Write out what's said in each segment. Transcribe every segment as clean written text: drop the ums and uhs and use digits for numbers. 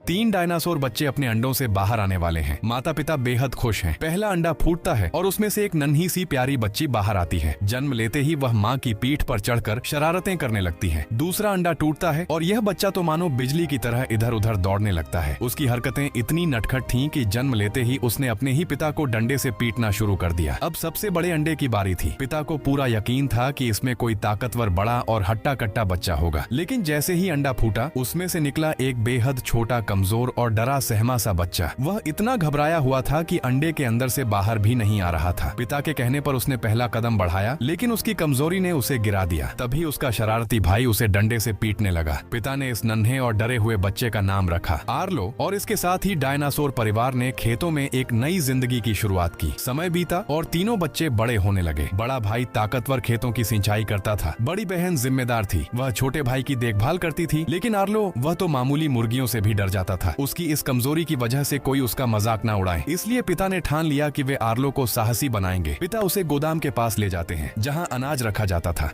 3 dinosaur बच्चे अपने अंडों से बाहर आने वाले हैं। माता पिता बेहद खुश हैं। पहला अंडा फूटता है और उसमें से एक नन्ही सी प्यारी बच्ची बाहर आती है। जन्म लेते ही वह माँ की पीठ पर चढ़कर शरारतें करने लगती है। दूसरा अंडा टूटता है और यह बच्चा तो मानो बिजली की तरह इधर उधर दौड़ने लगता है। उसकी हरकतें इतनी नटखट थीं कि जन्म लेते ही उसने अपने ही पिता को डंडे से पीटना शुरू कर दिया। अब सबसे बड़े अंडे की बारी थी। पिता को पूरा यकीन था कि इसमें कोई ताकतवर बड़ा और हट्टा कट्टा बच्चा होगा, लेकिन जैसे ही अंडा फूटा उसमें से निकला एक बेहद छोटा, कमजोर और डरा सहमा सा बच्चा। वह इतना घबराया हुआ था कि अंडे के अंदर से बाहर भी नहीं आ रहा था। पिता के कहने पर उसने पहला कदम बढ़ाया, लेकिन उसकी कमजोरी ने उसे गिरा दिया। तभी उसका शरारती भाई उसे डंडे से पीटने लगा। पिता ने इस नन्हे और डरे हुए बच्चे का नाम रखा आर्लो, और इसके साथ ही डायनासोर परिवार ने खेतों में एक नई जिंदगी की शुरुआत की। समय बीता और तीनों बच्चे बड़े होने लगे। बड़ा भाई ताकतवर खेतों की सिंचाई करता था। बड़ी बहन जिम्मेदार थी, वह छोटे भाई की देखभाल करती थी। लेकिन आर्लो, वह तो मामूली मुर्गियों से भी डर जाता था। उसकी इस कमजोरी की वजह से कोई उसका मजाक ना उड़ाए, इसलिए पिता ने ठान लिया कि वे आर्लो को साहसी बनाएंगे। पिता उसे गोदाम के पास ले जाते हैं जहां अनाज रखा जाता था।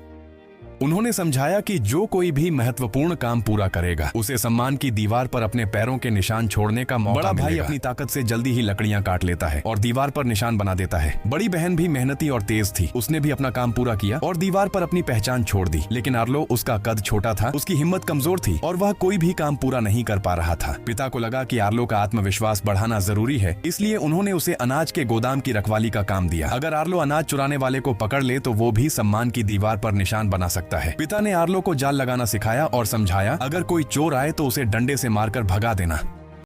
उन्होंने समझाया कि जो कोई भी महत्वपूर्ण काम पूरा करेगा उसे सम्मान की दीवार पर अपने पैरों के निशान छोड़ने का मौका मिलेगा। बड़ा भाई अपनी ताकत से जल्दी ही लकड़ियां काट लेता है और दीवार पर निशान बना देता है। बड़ी बहन भी मेहनती और तेज थी। उसने भी अपना काम पूरा किया और दीवार पर अपनी पहचान छोड़ दी। लेकिन आर्लो, उसका कद छोटा था, उसकी हिम्मत कमजोर थी और वह कोई भी काम पूरा नहीं कर पा रहा था। पिता को लगा कि आर्लो का आत्मविश्वास बढ़ाना जरूरी है, इसलिए उन्होंने उसे अनाज के गोदाम की रखवाली का काम दिया। अगर आर्लो अनाज चुराने वाले को पकड़ ले तो वो भी सम्मान की दीवार पर निशान बना सकता है। पिता ने आर्लो को जाल लगाना सिखाया और समझाया, अगर कोई चोर आए तो उसे डंडे से मारकर भगा देना।